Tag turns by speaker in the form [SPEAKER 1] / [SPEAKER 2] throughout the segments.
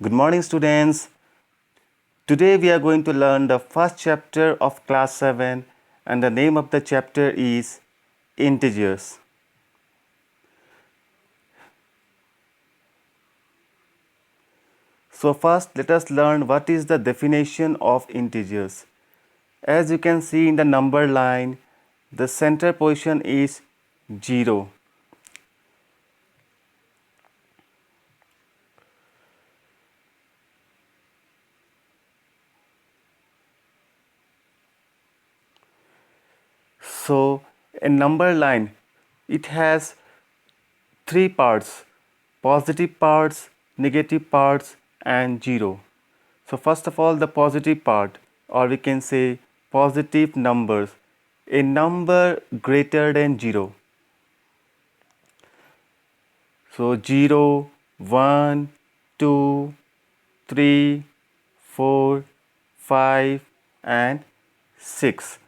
[SPEAKER 1] Good morning, students. Today we are going to learn the first chapter of class 7, and the name of the chapter is Integers. So first let us learn what is the definition of integers. As you can see in the number line, the center position is 0. So a number line, it has three parts: positive parts, negative parts, and 0. So first of all, the positive part, or we can say positive numbers, a number greater than 0. So 0, 1, 2, 3, 4, 5, and 6.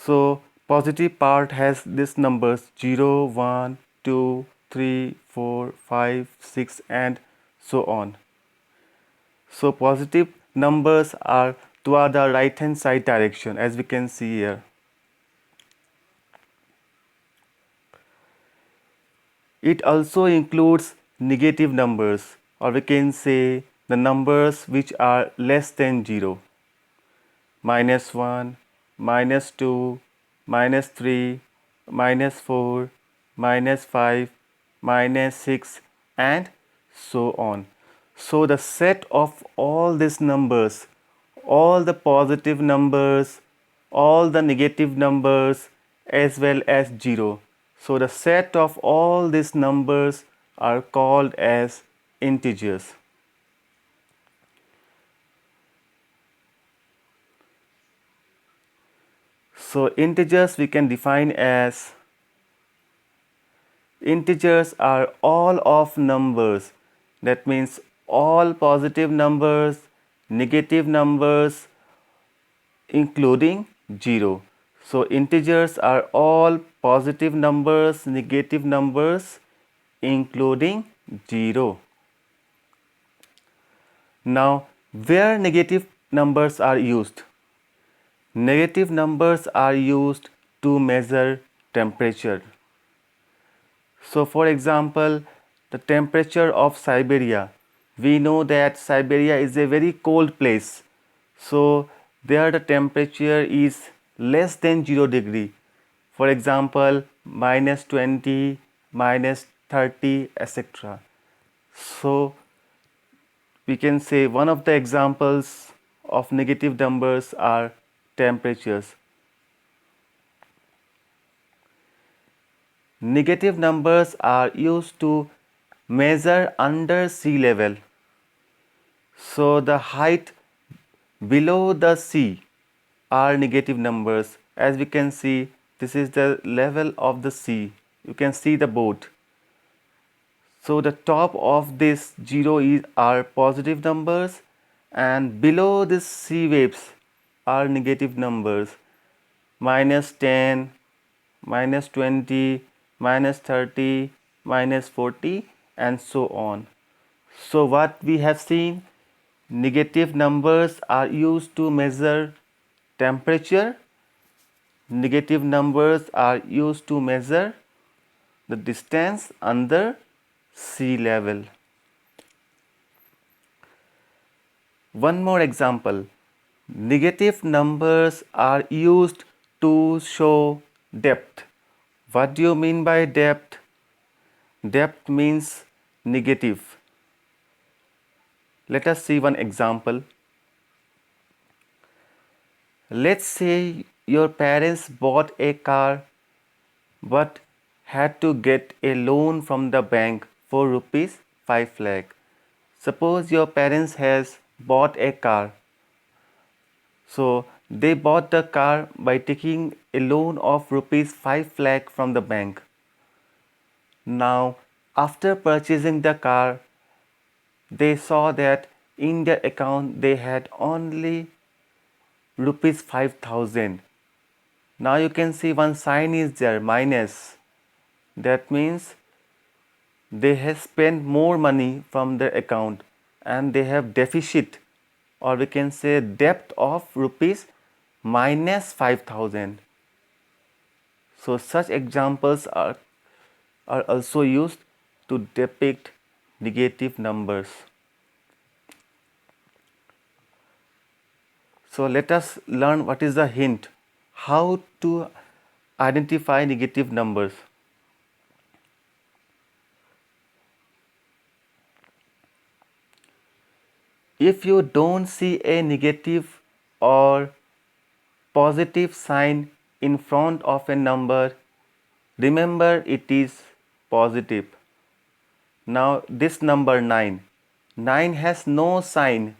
[SPEAKER 1] So positive part has these numbers 0, 1, 2, 3, 4, 5, 6, and so on. So positive numbers are toward the right hand side direction, as we can see here. It also includes negative numbers, or we can say the numbers which are less than 0. -1, -2, -3, -4, -5, -6, and so on. So the set of all these numbers, all the positive numbers, all the negative numbers, as well as 0. So the set of all these numbers are called as integers. So integers we can define as: integers are all of numbers. That means all positive numbers, negative numbers, including 0. So integers are all positive numbers, negative numbers, including 0. Now, where negative numbers are used? Negative numbers are used to measure temperature. So for example, the temperature of Siberia. We know that Siberia is a very cold place. So there the temperature is less than 0 degree. For example, -20, -30, etc. So we can say one of the examples of negative numbers are temperatures. Negative numbers are used to measure under sea level. So the height below the sea are negative numbers. As we can see, this is the level of the sea. You can see the boat. So the top of this 0 are positive numbers, and below this sea waves are negative numbers: -10, -20, -30, -40, and so on. So what we have seen, negative numbers are used to measure temperature. Negative numbers are used to measure the distance under sea level. One more example. Negative numbers are used to show depth. What do you mean by depth? Depth means negative. Let us see one example. Let's say your parents bought a car but had to get a loan from the bank for rupees 5 lakh. Suppose your parents has bought a car. So they bought the car by taking a loan of rupees 5 lakh from the bank. Now after purchasing the car, they saw that in their account they had only rupees 5,000. Now you can see one sign is there, minus. That means they have spent more money from their account. and they have deficit, or we can say debt of rupees minus 5,000. So such examples are also used to depict negative numbers. So let us learn what is the hint, how to identify negative numbers. If you don't see a negative or positive sign in front of a number, remember it is positive. Now this number 9. 9 has no sign.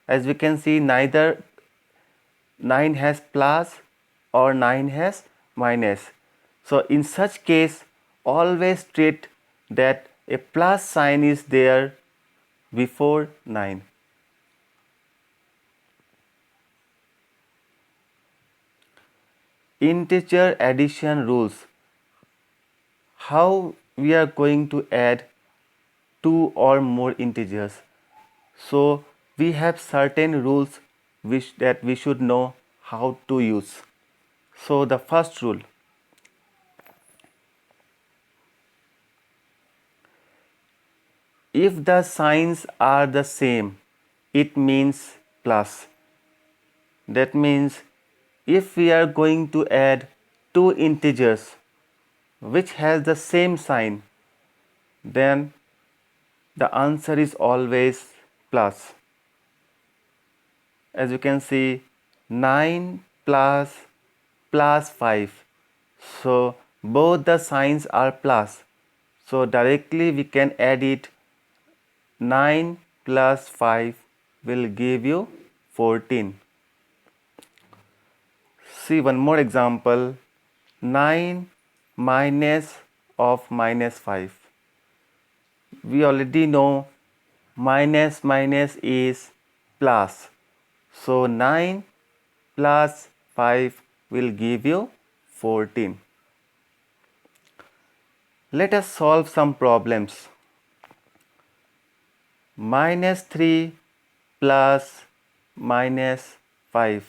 [SPEAKER 1] As we can see, neither 9 has plus or 9 has minus. So in such case, always treat that a plus sign is there before 9. Integer addition rules. How we are going to add two or more integers. So we have certain rules that we should know how to use. So the first rule, if the signs are the same, it means plus. That means if we are going to add two integers which has the same sign, then the answer is always plus. As you can see, 9 plus 5. So both the signs are plus. So directly we can add it. 9 plus 5 will give you 14. See one more example. 9 minus of minus 5. We already know minus minus is plus. So 9 plus 5 will give you 14. Let us solve some problems. Minus 3 plus minus 5.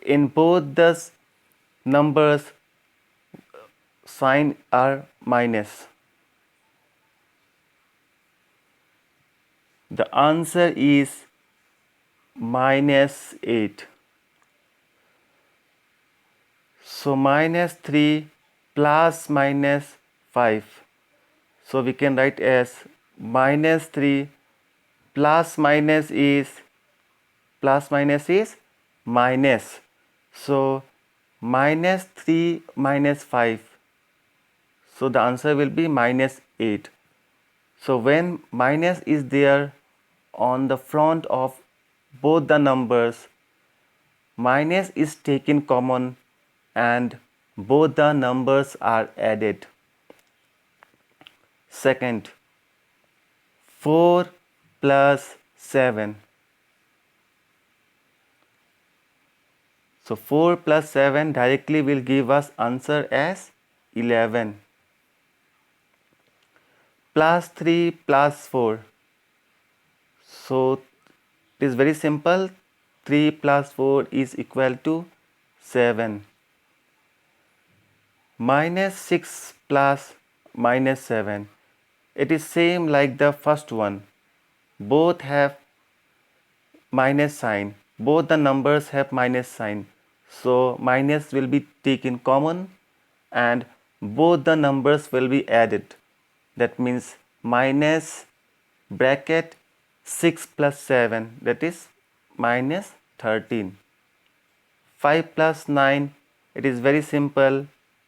[SPEAKER 1] In both the numbers, sign are minus. The answer is minus 8. So minus 3 plus minus 5. So we can write as minus 3 plus minus is minus. So minus 3 minus 5. So the answer will be minus 8. So when minus is there on the front of both the numbers, minus is taken common and both the numbers are added. Second, 4 plus 7. So 4 plus 7 directly will give us answer as 11. Plus 3 plus 4. So it is very simple. 3 plus 4 is equal to 7. Minus 6 plus minus 7. It is same like the first one. Both have minus sign. Both the numbers have minus sign. So minus will be taken common and both the numbers will be added. That means minus bracket 6 plus 7, that is minus 13. 5 plus 9, it is very simple,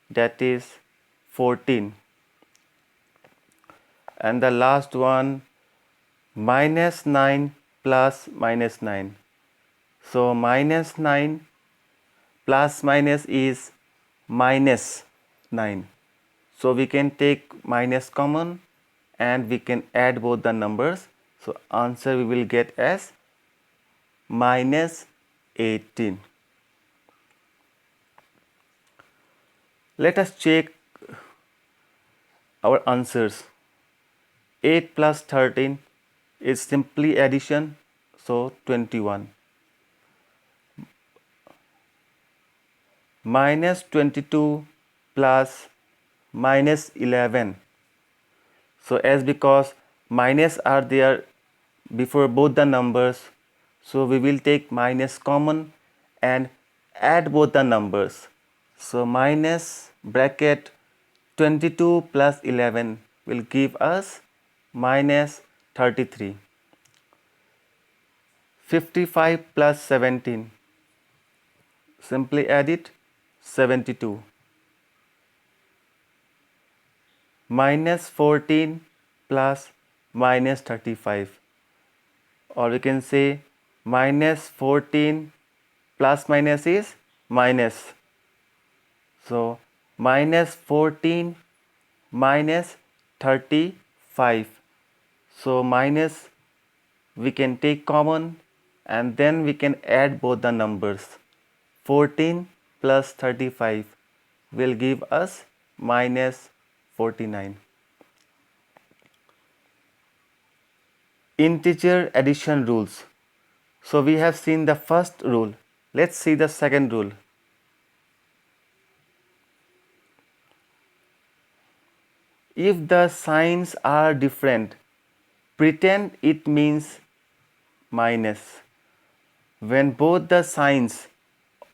[SPEAKER 1] that is 14. And the last one, minus 9 plus minus 9. So minus 9 plus minus is minus 9. So we can take minus common and we can add both the numbers. So answer we will get as minus 18. Let us check our answers. 8 plus 13 is simply addition, so 21. Minus 22 plus minus 11. So as because minus are there before both the numbers, so we will take minus common and add both the numbers. So minus bracket 22 plus 11 will give us minus 33. 55 plus 17, simply add it, 72. Minus 14 plus minus 35, or we can say minus 14 plus minus is minus. So minus 14 minus 35. So minus we can take common and then we can add both the numbers. 14 plus 35 will give us minus 49. Integer addition rules. So we have seen the first rule. Let's see the second rule. If the signs are different, pretend it means minus. When both the signs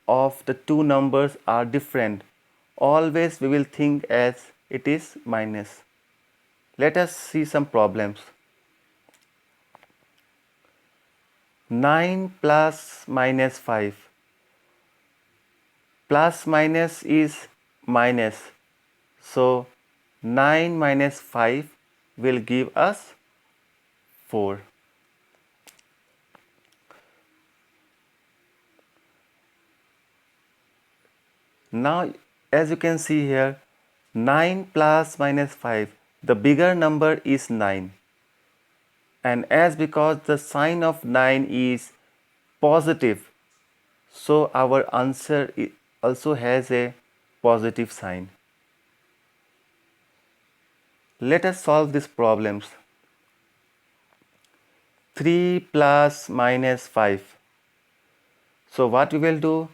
[SPEAKER 1] of the two numbers are different, always we will think as it is minus. Let us see some problems. 9 plus minus 5. Plus minus is minus. So 9 minus 5 will give us 4. Now as you can see here, 9 plus minus 5, the bigger number is 9. And as because the sign of 9 is positive, so our answer also has a positive sign. Let us solve these problems. 3 plus minus 5. So what we will do?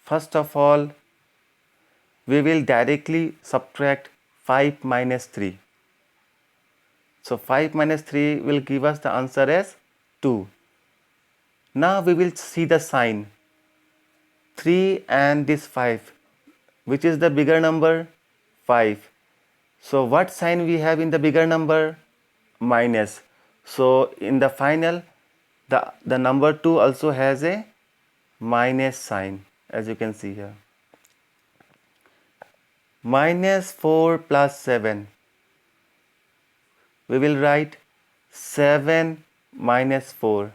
[SPEAKER 1] First of all, we will directly subtract 5 minus 3. So 5 minus 3 will give us the answer as 2. Now we will see the sign 3 and this 5. Which is the bigger number? 5. So what sign we have in the bigger number? Minus. So in the final, the number 2 also has a minus sign, as you can see here. Minus 4 plus 7. We will write 7 minus 4.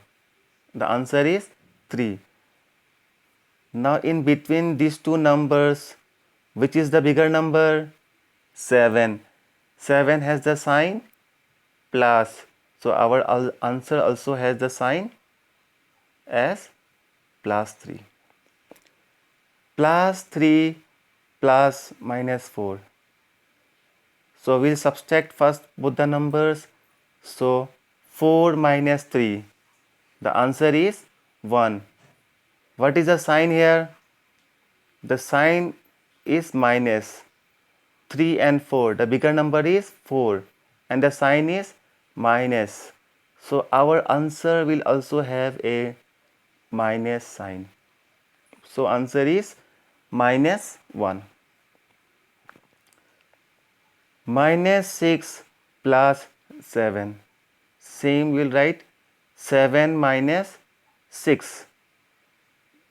[SPEAKER 1] The answer is 3. Now in between these two numbers, which is the bigger number? 7. 7 has the sign plus. So our answer also has the sign as plus 3. Plus 3 plus minus 4. So we'll subtract first both the numbers. So 4 minus 3. The answer is 1. What is the sign here? The sign is minus. 3 and 4. The bigger number is 4. And the sign is minus. So our answer will also have a minus sign. So answer is minus 1. Minus 6 plus 7. Same we'll write 7 minus 6.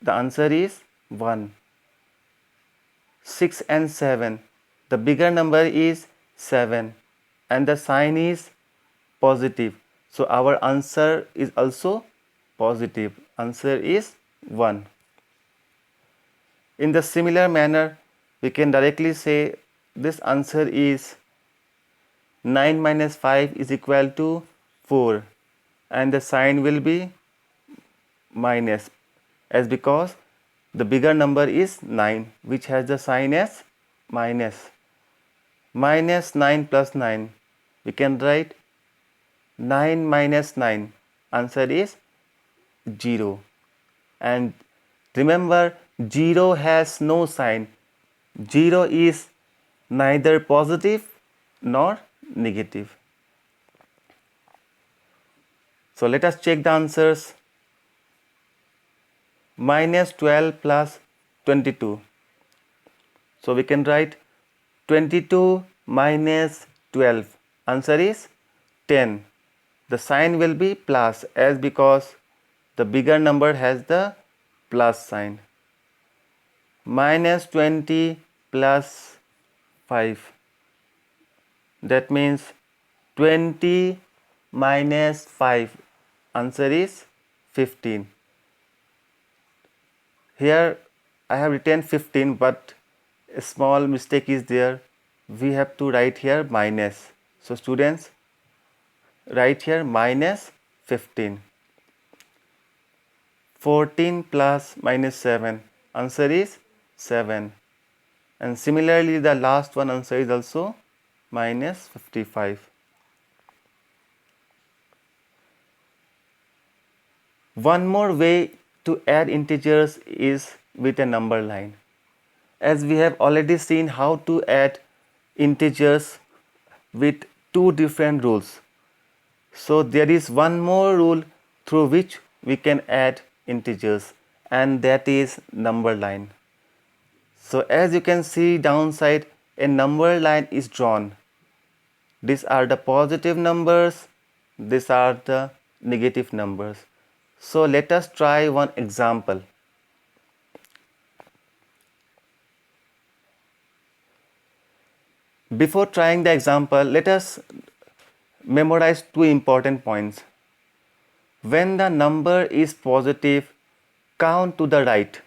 [SPEAKER 1] The answer is 1. 6 and 7. The bigger number is 7 and the sign is positive. So our answer is also positive. Answer is 1. In the similar manner, we can directly say this answer is 9 minus 5 is equal to 4 and the sign will be minus, as because the bigger number is 9, which has the sign as minus. Minus 9 plus 9, we can write 9 minus 9, answer is 0. And remember, 0 has no sign. 0 is neither positive nor negative. So let us check the answers. Minus 12 plus 22. So we can write 22 minus 12. Answer is 10. The sign will be plus, as because the bigger number has the plus sign. Minus 20 plus 5. That means 20 minus 5. Answer is 15. Here I have written 15, but a small mistake is there. We have to write here minus. So students, write here minus 15. 14 plus minus 7. Answer is 7. And similarly, the last one answer is also minus 55. One more way to add integers is with a number line. As we have already seen how to add integers with two different rules. So there is one more rule through which we can add integers, and that is number line. So as you can see downside, a number line is drawn. These are the positive numbers, these are the negative numbers. So let us try one example. Before trying the example, let us memorize two important points. When the number is positive, count to the right.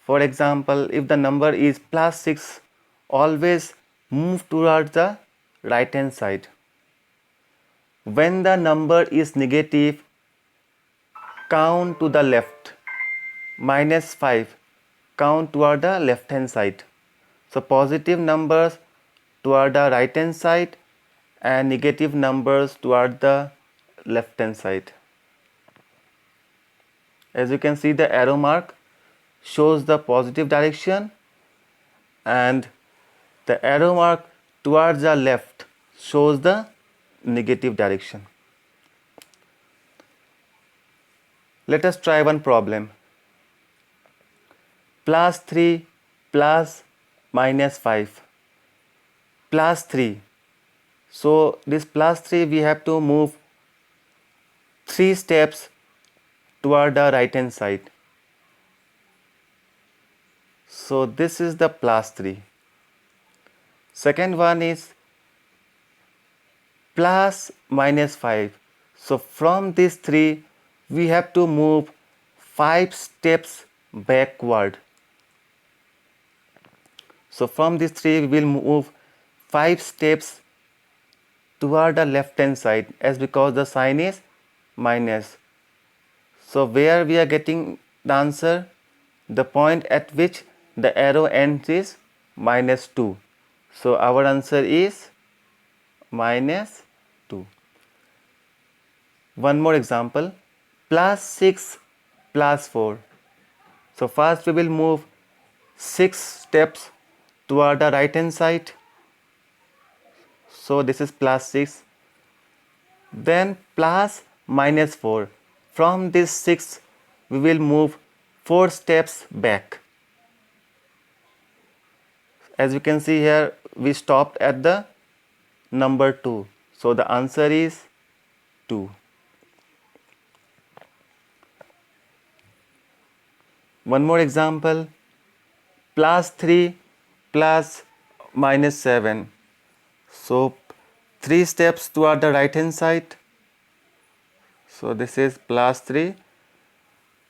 [SPEAKER 1] For example, if the number is plus 6, always move towards the right hand side. When the number is negative, count to the left. Minus 5, count toward the left hand side. So positive numbers toward the right hand side and negative numbers toward the left hand side. As you can see, the arrow mark shows the positive direction and the arrow mark towards the left shows the negative direction. Let us try one problem. Plus 3 plus minus 5 plus 3. So this plus 3 we have to move 3 steps toward the right hand side. So this is the plus 3. Second one is plus minus 5. So from these 3 we have to move 5 steps backward. So from these 3 we will move 5 steps toward the left hand side, as because the sign is minus. So where we are getting the answer? The point at which the arrow ends is minus 2. So our answer is minus 2. One more example. Plus 6 plus 4. So first we will move 6 steps toward the right hand side. So this is plus 6. Then plus minus 4. From this 6 we will move 4 steps back. As you can see here, we stopped at the number 2. So the answer is 2. One more example. Plus 3 plus minus 7. So 3 steps toward the right hand side. So this is plus 3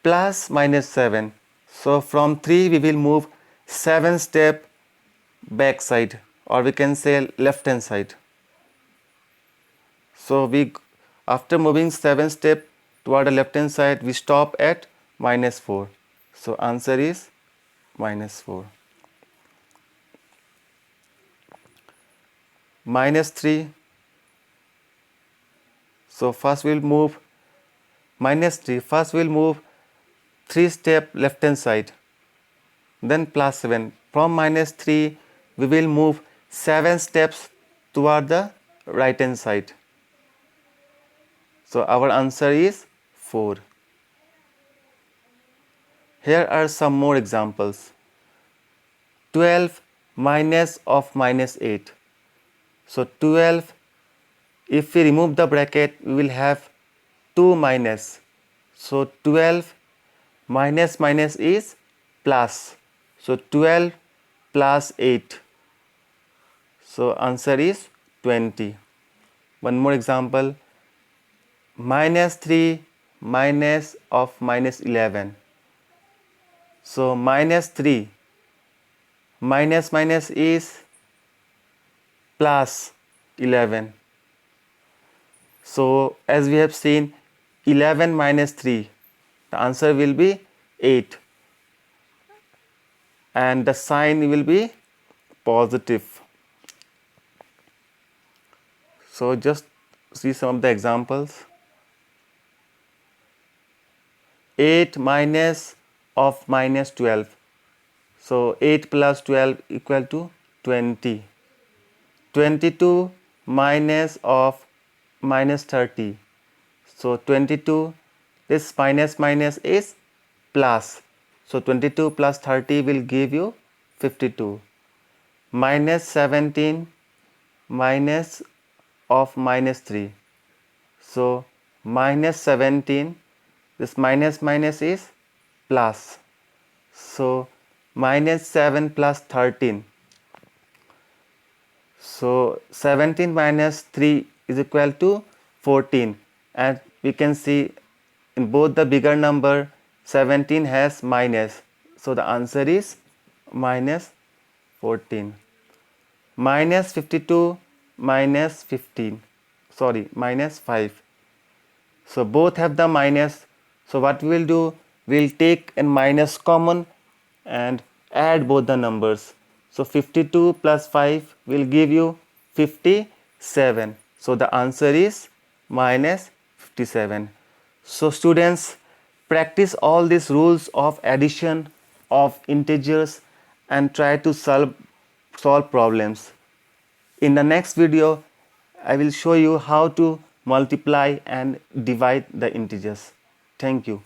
[SPEAKER 1] plus minus 7. So from 3 we will move 7 step back side, or we can say left hand side. So we, after moving 7 step toward the left hand side, we stop at minus 4. So answer is minus 4. Minus 3. So first we'll move minus 3. First we'll move 3 step left hand side, then plus 7. From minus 3 we will move 7 steps toward the right hand side. So our answer is 4. Here are some more examples. 12 minus of minus 8. So 12, if we remove the bracket, we will have 2 minus. So 12 minus minus is plus. So 12 plus 8. So answer is 20. One more example. Minus 3 minus of minus 11. So minus 3 minus minus is plus 11. So as we have seen, 11 minus 3, the answer will be 8 and the sign will be positive. So just see some of the examples. 8 minus of minus 12. So 8 plus 12 equal to 20. 22 minus of minus 30. So 22, this minus minus is plus. So 22 plus 30 will give you 52. Minus 17 minus of minus 3. So minus 17, this minus minus is plus. So minus 7 plus 13. So 17 minus 3 is equal to 14, and we can see in both the bigger number 17 has minus. So the answer is minus 14. Minus 52 minus 15. Sorry, minus 5. So both have the minus. So what we will do, we will take a minus common and add both the numbers. So 52 plus 5 will give you 57. So the answer is minus 57. So students, practice all these rules of addition of integers and try to solve problems. In the next video, I will show you how to multiply and divide the integers. Thank you.